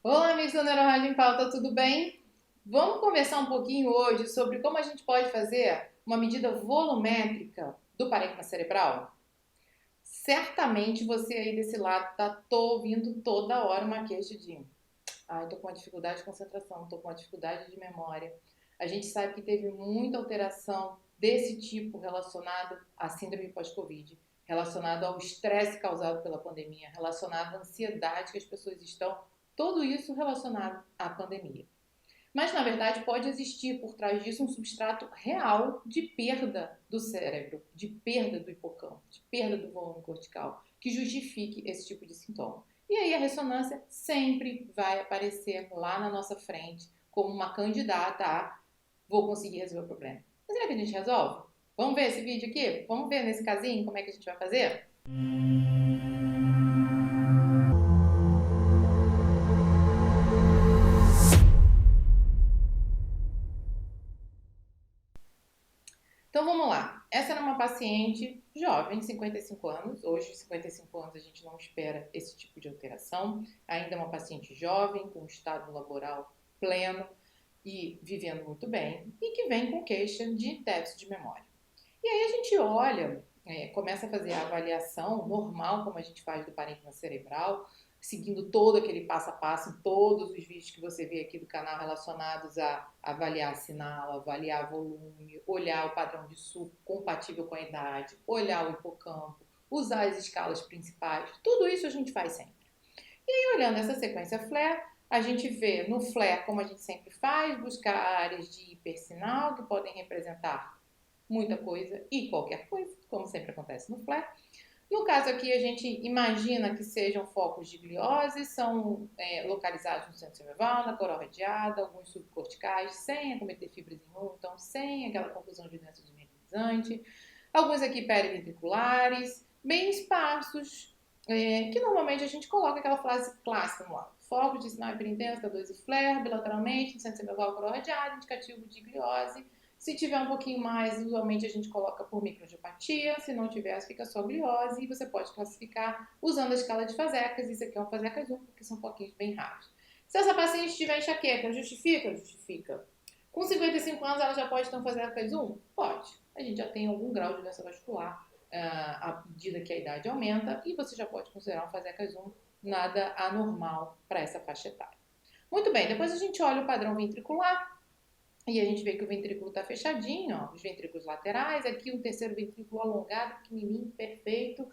Olá, amigos do Neurologia em Pauta, tudo bem? Vamos conversar um pouquinho hoje sobre como a gente pode fazer uma medida volumétrica do parênquima cerebral? Certamente você aí desse lado está ouvindo toda hora uma queixa de tô com uma dificuldade de concentração, tô com uma dificuldade de memória. A gente sabe que teve muita alteração desse tipo relacionado à síndrome pós-Covid, relacionado ao estresse causado pela pandemia, relacionado à ansiedade que as pessoas estão, tudo isso relacionado à pandemia. Mas, na verdade, pode existir por trás disso um substrato real de perda do cérebro, de perda do hipocampo, de perda do volume cortical, que justifique esse tipo de sintoma. E aí a ressonância sempre vai aparecer lá na nossa frente como uma candidata a vou conseguir resolver o problema. Mas será que a gente resolve? Vamos ver esse vídeo aqui? Vamos ver nesse casinho como é que a gente vai fazer? Então vamos lá. Essa era uma paciente jovem, 55 anos. Hoje, 55 anos, a gente não espera esse tipo de alteração. Ainda é uma paciente jovem, com estado laboral pleno e vivendo muito bem, e que vem com queixa de déficit de memória. E aí a gente olha, começa a fazer a avaliação normal, como a gente faz do parênquima cerebral, seguindo todo aquele passo a passo em todos os vídeos que você vê aqui do canal relacionados a avaliar sinal, avaliar volume, olhar o padrão de suco compatível com a idade, olhar o hipocampo, usar as escalas principais, tudo isso a gente faz sempre. E aí, olhando essa sequência FLAIR, a gente vê no FLAIR, como a gente sempre faz, buscar áreas de hipersinal que podem representar muita coisa e qualquer coisa, como sempre acontece no FLAIR. No caso aqui, a gente imagina que sejam focos de gliose, são localizados no centro cerebral, na coroa radiada, alguns subcorticais, sem acometer fibras em um, então sem aquela confusão de doença desmineralizante. Alguns aqui periventriculares, bem esparsos, que normalmente a gente coloca aquela frase clássica no lado. Foco de sinal hiperintenso, K2 e flare, bilateralmente, no centro cerebral, coroa radiada, indicativo de gliose. Se tiver um pouquinho mais, usualmente a gente coloca por microangiopatia. Se não tiver, fica só gliose. E você pode classificar usando a escala de Fasecas. Isso aqui é um Fasecas 1, porque são pouquinhos bem raros. Se essa paciente tiver enxaqueca, justifica? Justifica. Com 55 anos, ela já pode ter um Fasecas 1? Pode. A gente já tem algum grau de doença vascular à medida que a idade aumenta. E você já pode considerar um Fasecas 1 nada anormal para essa faixa etária. Muito bem, depois a gente olha o padrão ventricular. E a gente vê que o ventrículo está fechadinho, ó, os ventrículos laterais. Aqui um terceiro ventrículo alongado, pequenininho, perfeito,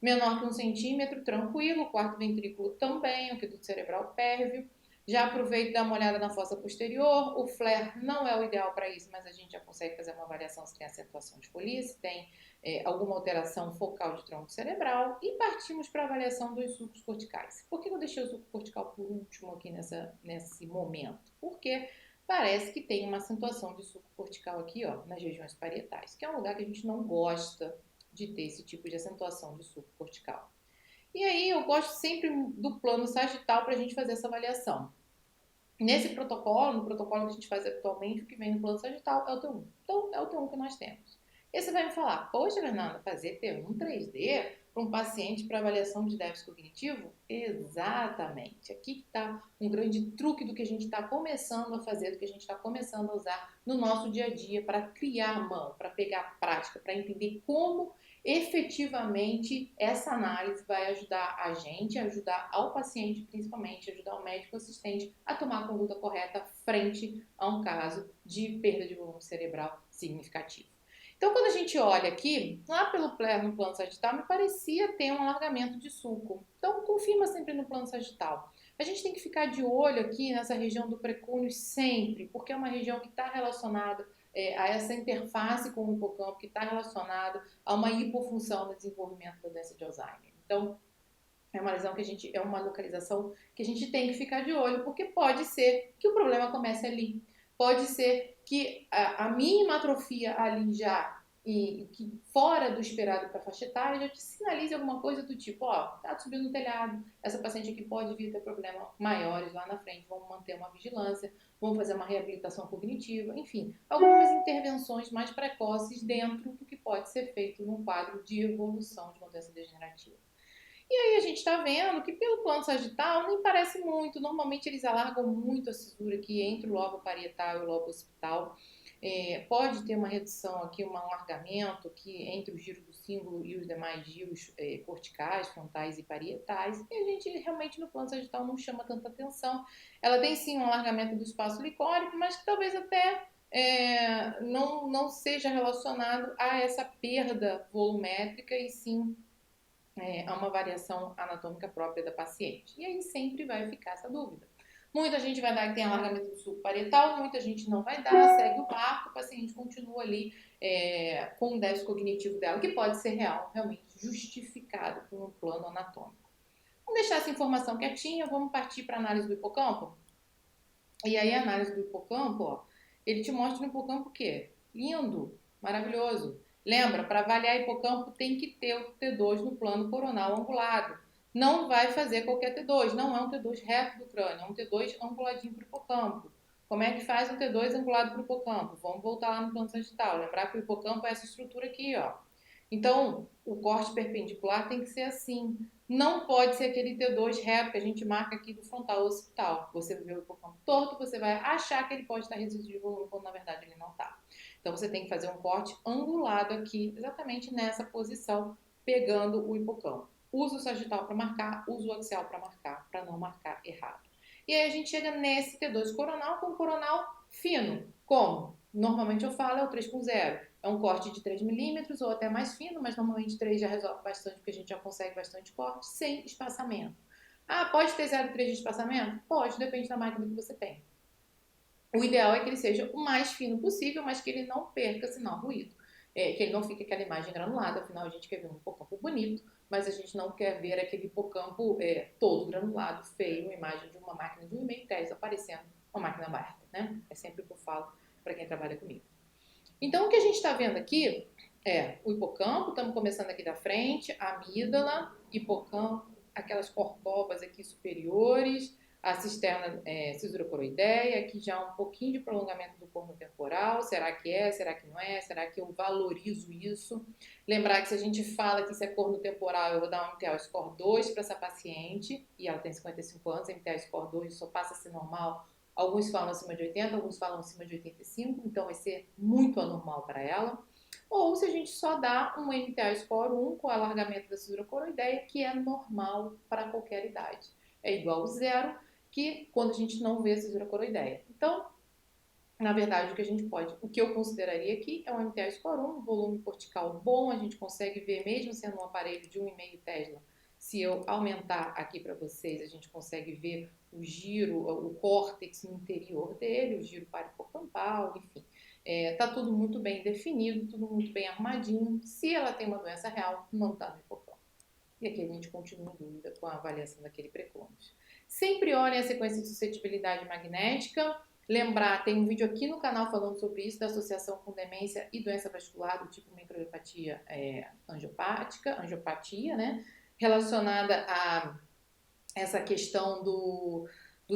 menor que 1 centímetro, tranquilo. O quarto ventrículo também, o aqueduto cerebral pérvio. Já aproveito e dar uma olhada na fossa posterior. O flare não é o ideal para isso, mas a gente já consegue fazer uma avaliação se tem acentuação de folia, se tem alguma alteração focal de tronco cerebral. E partimos para a avaliação dos sulcos corticais. Por que eu deixei o sulco cortical por último aqui nesse momento? Porque parece que tem uma acentuação de sulco cortical aqui, ó, nas regiões parietais, que é um lugar que a gente não gosta de ter esse tipo de acentuação de sulco cortical. E aí eu gosto sempre do plano sagital para a gente fazer essa avaliação. Nesse protocolo, no protocolo que a gente faz atualmente, o que vem no plano sagital é o T1. Então, é o T1 que nós temos. E você vai me falar, poxa, Fernanda, fazer T1 3D para um paciente para avaliação de déficit cognitivo? Exatamente. Aqui está um grande truque do que a gente está começando a fazer, do que a gente está começando a usar no nosso dia a dia para criar a mão, para pegar a prática, para entender como efetivamente essa análise vai ajudar a gente, ajudar ao paciente, principalmente, ajudar o médico assistente a tomar a conduta correta frente a um caso de perda de volume cerebral significativo. Então, quando a gente olha aqui, lá no plano sagital, me parecia ter um alargamento de sulco. Então, confirma sempre no plano sagital. A gente tem que ficar de olho aqui nessa região do precúneo sempre, porque é uma região que está relacionada a essa interface com o hipocampo, que está relacionado a uma hipofunção no desenvolvimento da doença de Alzheimer. Então, é uma lesão que é uma localização que a gente tem que ficar de olho, porque pode ser que o problema comece ali. Pode ser que a mínima atrofia ali já e que fora do esperado para a faixa etária já te sinalize alguma coisa do tipo, ó, tá subindo no telhado, essa paciente aqui pode vir ter problemas maiores lá na frente, vamos manter uma vigilância, vamos fazer uma reabilitação cognitiva, enfim, algumas intervenções mais precoces dentro do que pode ser feito num quadro de evolução de uma doença degenerativa. E a gente está vendo que pelo plano sagital nem parece muito. Normalmente eles alargam muito a cisura aqui entre o lobo parietal e o lobo occipital. Pode ter uma redução aqui, um alargamento aqui entre o giro do símbolo e os demais giros corticais, frontais e parietais. E a gente realmente no plano sagital não chama tanta atenção. Ela tem sim um alargamento do espaço licórico, mas que talvez até não seja relacionado a essa perda volumétrica e sim a uma variação anatômica própria da paciente. E aí sempre vai ficar essa dúvida. Muita gente vai dar que tem alargamento do sulco parietal, muita gente não vai dar, segue o barco, o paciente continua ali com o déficit cognitivo dela, que pode ser real, realmente justificado por um plano anatômico. Vamos deixar essa informação quietinha, vamos partir para a análise do hipocampo? E aí a análise do hipocampo, ó, ele te mostra no hipocampo o quê? Lindo, maravilhoso. Lembra, para avaliar hipocampo tem que ter o T2 no plano coronal angulado. Não vai fazer qualquer T2, não é um T2 reto do crânio, é um T2 anguladinho para o hipocampo. Como é que faz um T2 angulado para o hipocampo? Vamos voltar lá no plano sagital. Lembrar que o hipocampo é essa estrutura aqui, ó. Então, o corte perpendicular tem que ser assim. Não pode ser aquele T2 reto que a gente marca aqui do frontal occipital. Você vê o hipocampo torto, você vai achar que ele pode estar residuo de volume, quando na verdade ele não está. Então você tem que fazer um corte angulado aqui, exatamente nessa posição, pegando o hipocampo. Usa o sagital para marcar, usa o axial para marcar, para não marcar errado. E aí a gente chega nesse T2 coronal com coronal fino. Como? Normalmente eu falo é o 3/0. É um corte de 3 milímetros ou até mais fino, mas normalmente 3 já resolve bastante, porque a gente já consegue bastante corte, sem espaçamento. Ah, pode ter 0,3 de espaçamento? Pode, depende da máquina que você tem. O ideal é que ele seja o mais fino possível, mas que ele não perca sinal ruído. Que ele não fique aquela imagem granulada, afinal a gente quer ver um hipocampo bonito, mas a gente não quer ver aquele hipocampo todo granulado, feio, uma imagem de uma máquina de 1,5 Tesla parecendo uma máquina aberta, né? É sempre o que eu falo para quem trabalha comigo. Então, o que a gente está vendo aqui é o hipocampo, estamos começando aqui da frente, a amígdala, hipocampo, aquelas corcovas aqui superiores, a cisterna cisura coroideia, aqui já um pouquinho de prolongamento do corno temporal, será que é, será que não é, será que eu valorizo isso? Lembrar que se a gente fala que isso é corno temporal, eu vou dar um MTA score 2 para essa paciente, e ela tem 55 anos, MTA score 2 só passa a ser normal. Alguns falam acima de 80, alguns falam acima de 85, então vai ser muito anormal para ela. Ou se a gente só dá um MTA score 1 com alargamento da cisura coroideia, que é normal para qualquer idade. É igual ao 0, que quando a gente não vê a cisura coroideia. Então, na verdade, o que eu consideraria aqui é um MTA score 1, volume cortical bom, a gente consegue ver mesmo sendo um aparelho de 1,5 Tesla. Se eu aumentar aqui para vocês, a gente consegue ver o giro, o córtex no interior dele, o giro paripocampal, enfim. Tá tudo muito bem definido, tudo muito bem arrumadinho. Se ela tem uma doença real, não está no hipocampo. E aqui a gente continua em dúvida com a avaliação daquele pré-clônus. Sempre olhem a sequência de suscetibilidade magnética. Lembrar, tem um vídeo aqui no canal falando sobre isso, da associação com demência e doença vascular do tipo microangiopatía angiopatia, né? Relacionada a essa questão do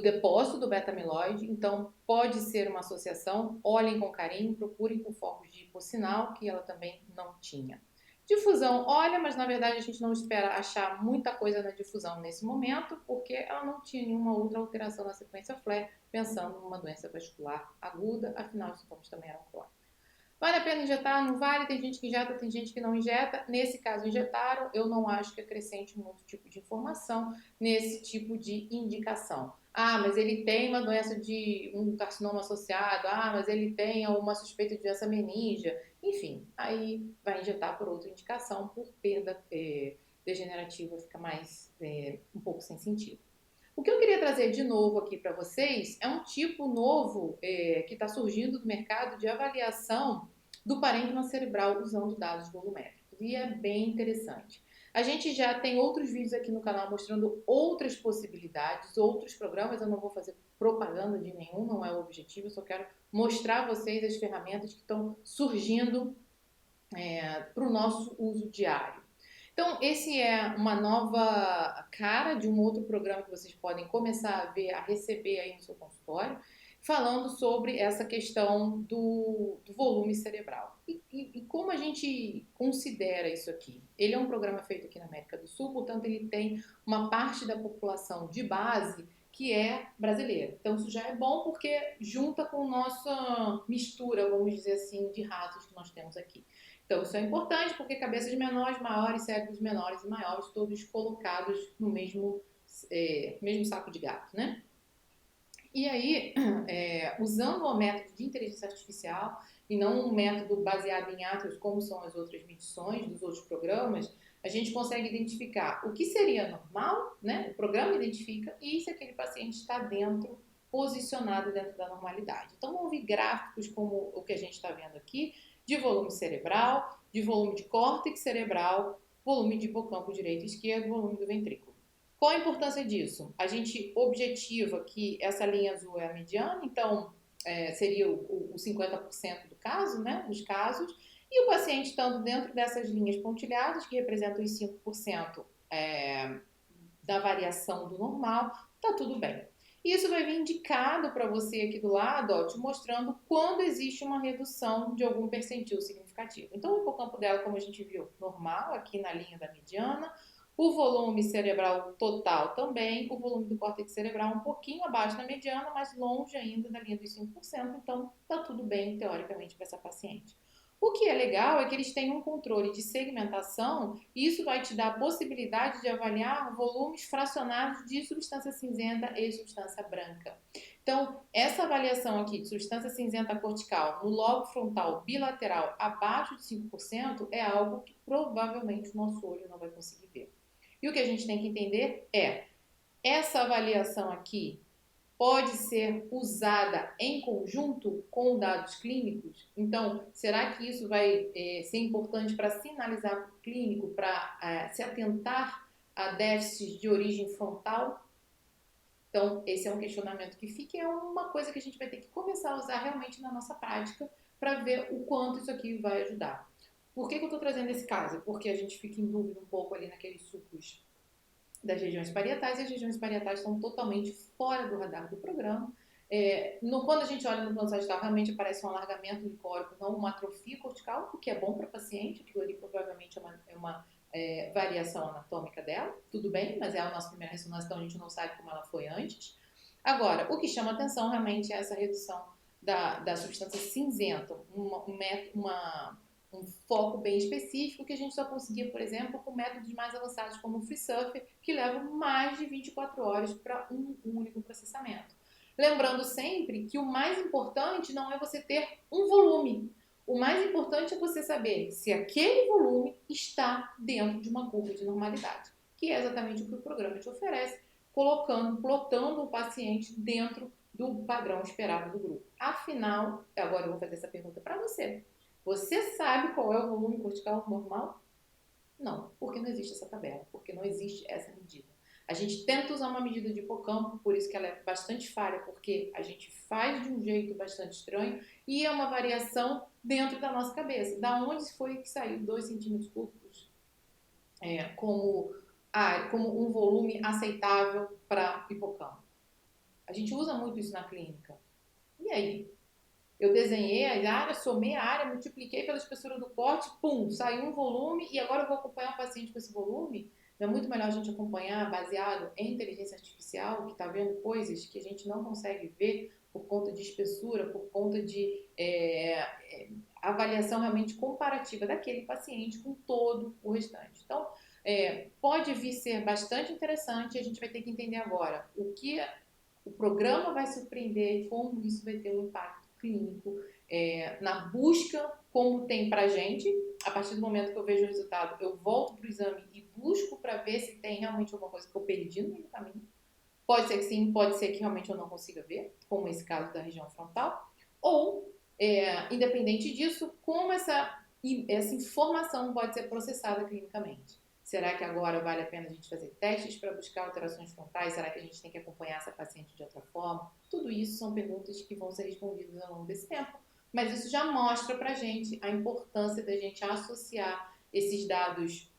depósito do beta-amiloide. Então, pode ser uma associação. Olhem com carinho, procurem com focos de hipossinal, que ela também não tinha. Difusão, olha, mas na verdade a gente não espera achar muita coisa na difusão nesse momento, porque ela não tinha nenhuma outra alteração na sequência FLAIR, pensando numa doença vascular aguda, afinal os sintomas também eram crônicos. Vale a pena injetar? Não vale? Tem gente que injeta, tem gente que não injeta. Nesse caso, injetaram. Eu não acho que acrescente um outro tipo de informação nesse tipo de indicação. Ah, mas ele tem uma doença de um carcinoma associado. Ah, mas ele tem uma suspeita de doença meningia. Enfim, aí vai injetar por outra indicação, por perda degenerativa, fica mais um pouco sem sentido. O que eu queria trazer de novo aqui para vocês é um tipo novo que está surgindo do mercado de avaliação do parênquima cerebral usando dados volumétricos. E é bem interessante. A gente já tem outros vídeos aqui no canal mostrando outras possibilidades, outros programas. Eu não vou fazer propaganda de nenhum, não é o objetivo. Eu só quero mostrar a vocês as ferramentas que estão surgindo para o nosso uso diário. Então, esse é uma nova cara de um outro programa que vocês podem começar a ver, a receber aí no seu consultório. falando sobre essa questão do volume cerebral. E como a gente considera isso aqui? Ele é um programa feito aqui na América do Sul, portanto, ele tem uma parte da população de base que é brasileira. Então, isso já é bom porque junta com nossa mistura, vamos dizer assim, de raças que nós temos aqui. Então, isso é importante porque cabeças menores, maiores, cérebros menores e maiores, todos colocados no mesmo saco de gato, né? E aí, usando o método de inteligência artificial e não um método baseado em atos como são as outras medições dos outros programas, a gente consegue identificar o que seria normal, né? O programa identifica e se aquele paciente está posicionado dentro da normalidade. Então, vamos ver gráficos como o que a gente está vendo aqui, de volume cerebral, de volume de córtex cerebral, volume de hipocampo direito e esquerdo, volume do ventrículo. Qual a importância disso? A gente objetiva que essa linha azul é a mediana, então seria o 50% do caso, né, dos casos, e o paciente estando dentro dessas linhas pontilhadas, que representam os 5% da variação do normal, tá tudo bem. Isso vai vir indicado para você aqui do lado, ó, te mostrando quando existe uma redução de algum percentil significativo. Então, o hipocampo dela, como a gente viu, normal, aqui na linha da mediana, o volume cerebral total também, o volume do córtex cerebral um pouquinho abaixo da mediana, mas longe ainda da linha dos 5%, então tá tudo bem, teoricamente, para essa paciente. O que é legal é que eles têm um controle de segmentação e isso vai te dar a possibilidade de avaliar volumes fracionados de substância cinzenta e substância branca. Então, essa avaliação aqui de substância cinzenta cortical no lobo frontal bilateral abaixo de 5% é algo que provavelmente o nosso olho não vai conseguir ver. E o que a gente tem que entender é, essa avaliação aqui pode ser usada em conjunto com dados clínicos? Então, será que isso vai ser importante para sinalizar para o clínico, para se atentar a déficits de origem frontal? Então, esse é um questionamento que fica e é uma coisa que a gente vai ter que começar a usar realmente na nossa prática para ver o quanto isso aqui vai ajudar. Por que eu estou trazendo esse caso? Porque a gente fica em dúvida um pouco ali naqueles sucos das regiões parietais, e as regiões parietais estão totalmente fora do radar do programa. Quando a gente olha no plano sagital, realmente aparece um alargamento licórico, não uma atrofia cortical, o que é bom para o paciente, aquilo ali provavelmente é uma variação anatômica dela, tudo bem, mas é a nossa primeira ressonância, então a gente não sabe como ela foi antes. Agora, o que chama atenção realmente é essa redução da substância cinzenta, um foco bem específico que a gente só conseguia, por exemplo, com métodos mais avançados como o FreeSurfer, que levam mais de 24 horas para um único processamento. Lembrando sempre que o mais importante não é você ter um volume. O mais importante é você saber se aquele volume está dentro de uma curva de normalidade, que é exatamente o que o programa te oferece, plotando o paciente dentro do padrão esperado do grupo. Afinal, agora eu vou fazer essa pergunta para você. Você sabe qual é o volume cortical normal? Não, porque não existe essa tabela, porque não existe essa medida. A gente tenta usar uma medida de hipocampo, por isso que ela é bastante falha, porque a gente faz de um jeito bastante estranho e é uma variação dentro da nossa cabeça. Da onde foi que saiu 2 centímetros cúbicos como um volume aceitável para hipocampo? A gente usa muito isso na clínica. E aí? Eu desenhei a área, somei a área, multipliquei pela espessura do corte, pum, saiu um volume e agora eu vou acompanhar o paciente com esse volume. Não é muito melhor a gente acompanhar baseado em inteligência artificial, que está vendo coisas que a gente não consegue ver por conta de espessura, por conta de avaliação realmente comparativa daquele paciente com todo o restante. Então, pode vir ser bastante interessante, a gente vai ter que entender agora o que o programa vai surpreender e como isso vai ter um impacto clínico na busca, como tem pra gente. A partir do momento que eu vejo o resultado, eu volto pro exame e busco para ver se tem realmente alguma coisa que eu perdi no meio do caminho. Pode ser que sim, pode ser que realmente eu não consiga ver, como esse caso da região frontal. Ou, independente disso, como essa informação pode ser processada clinicamente. Será que agora vale a pena a gente fazer testes para buscar alterações frontais? Será que a gente tem que acompanhar essa paciente de outra forma? Tudo isso são perguntas que vão ser respondidas ao longo desse tempo. Mas isso já mostra para a gente a importância da gente associar esses dados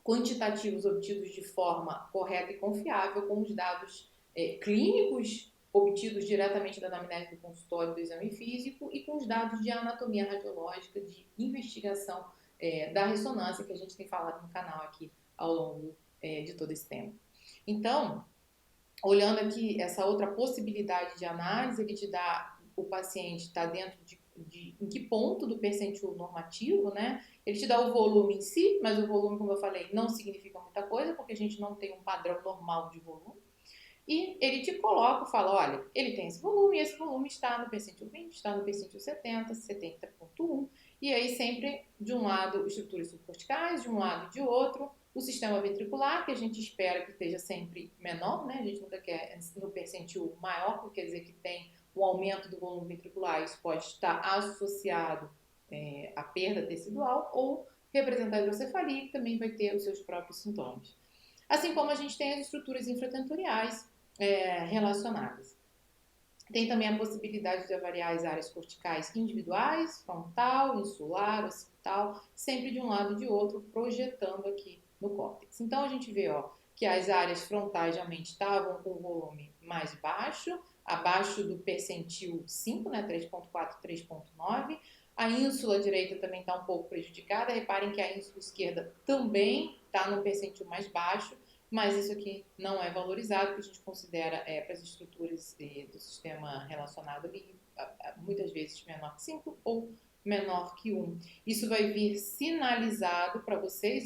quantitativos obtidos de forma correta e confiável com os dados clínicos obtidos diretamente da anamnese do consultório do exame físico e com os dados de anatomia radiológica, de investigação da ressonância que a gente tem falado no canal aqui ao longo de todo esse tempo. Então, olhando aqui essa outra possibilidade de análise, ele te dá, o paciente está dentro de em que ponto do percentil normativo, né? Ele te dá o volume em si, mas o volume, como eu falei, não significa muita coisa, porque a gente não tem um padrão normal de volume. E ele te coloca, fala, olha, ele tem esse volume, e esse volume está no percentil 20, está no percentil 70, 70,1, e aí sempre, de um lado, estruturas subcorticais, de um lado e de outro, o sistema ventricular, que a gente espera que esteja sempre menor, né? A gente nunca quer no percentil maior, porque quer dizer que tem um aumento do volume ventricular, isso pode estar associado à perda tecidual, ou representar a hidrocefalia, que também vai ter os seus próprios sintomas. Assim como a gente tem as estruturas infratentoriais relacionadas. Tem também a possibilidade de avaliar as áreas corticais individuais, frontal, insular, occipital, sempre de um lado e de outro, projetando aqui no córtex. Então a gente vê que as áreas frontais realmente estavam com o volume mais baixo, abaixo do percentil 5, né, 3,4, 3,9. A ínsula direita também está um pouco prejudicada. Reparem que a ínsula esquerda também está no percentil mais baixo, mas isso aqui não é valorizado, porque a gente considera para as estruturas do sistema relacionado ali, muitas vezes menor que 5 ou menor que 1. Isso vai vir sinalizado para vocês,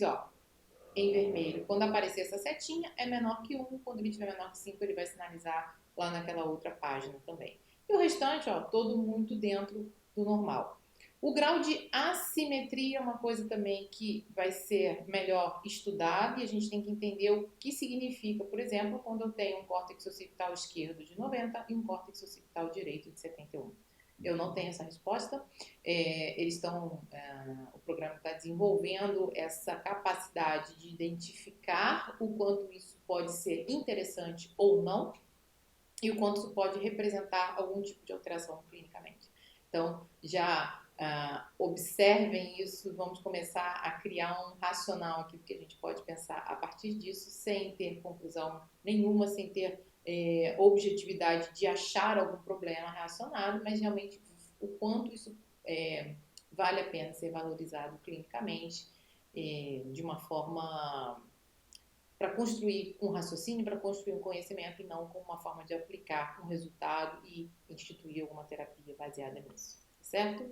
em vermelho. Quando aparecer essa setinha, é menor que 1. Quando ele tiver menor que 5, ele vai sinalizar lá naquela outra página também. E o restante, todo muito dentro do normal. O grau de assimetria é uma coisa também que vai ser melhor estudado e a gente tem que entender o que significa, por exemplo, quando eu tenho um córtex occipital esquerdo de 90 e um córtex occipital direito de 71. Eu não tenho essa resposta. O programa está desenvolvendo essa capacidade de identificar o quanto isso pode ser interessante ou não e o quanto isso pode representar algum tipo de alteração clinicamente. Então, já observem isso, vamos começar a criar um racional aqui do que a gente pode pensar a partir disso, sem ter conclusão nenhuma, sem ter objetividade de achar algum problema relacionado, mas realmente o quanto isso vale a pena ser valorizado clinicamente de uma forma para construir um raciocínio, para construir um conhecimento e não como uma forma de aplicar um resultado e instituir alguma terapia baseada nisso, certo?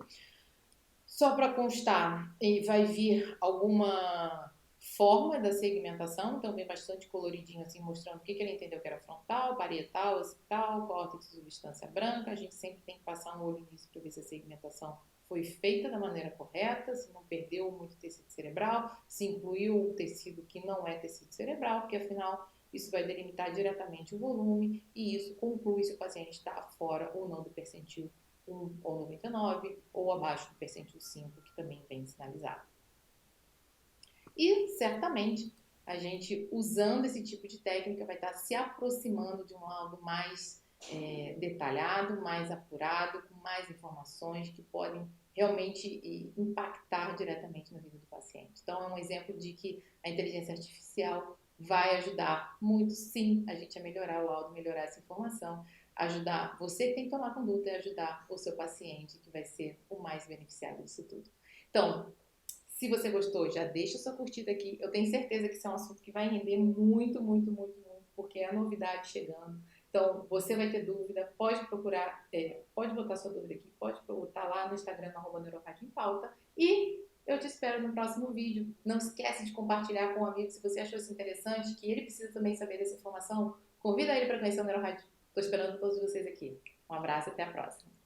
Só para constar, vai vir alguma forma da segmentação, então vem bastante coloridinho assim, mostrando o que ele entendeu que era frontal, parietal, occipital, córtex e substância branca. A gente sempre tem que passar um olho nisso para ver se a segmentação foi feita da maneira correta, se não perdeu muito tecido cerebral, se incluiu um tecido que não é tecido cerebral, porque afinal isso vai delimitar diretamente o volume e isso conclui se o paciente está fora ou não do percentil 1 ou 99, ou abaixo do percentil 5, que também vem sinalizado. E, certamente, a gente, usando esse tipo de técnica, vai estar se aproximando de um algo mais detalhado, mais apurado, com mais informações que podem realmente impactar diretamente na vida do paciente. Então, é um exemplo de que a inteligência artificial vai ajudar muito, sim, a gente a melhorar o laudo, melhorar essa informação, ajudar você que tem que tomar conduta e ajudar o seu paciente, que vai ser o mais beneficiado disso tudo. Então, se você gostou, já deixa sua curtida aqui. Eu tenho certeza que isso é um assunto que vai render muito, muito, muito, muito, porque é a novidade chegando. Então, você vai ter dúvida, pode procurar, pode botar sua dúvida aqui, pode botar lá no Instagram, @Neurorádio em Pauta. E eu te espero no próximo vídeo. Não esquece de compartilhar com um amigo se você achou isso interessante, que ele precisa também saber dessa informação. Convida ele para conhecer o Neurorádio. Estou esperando todos vocês aqui. Um abraço e até a próxima.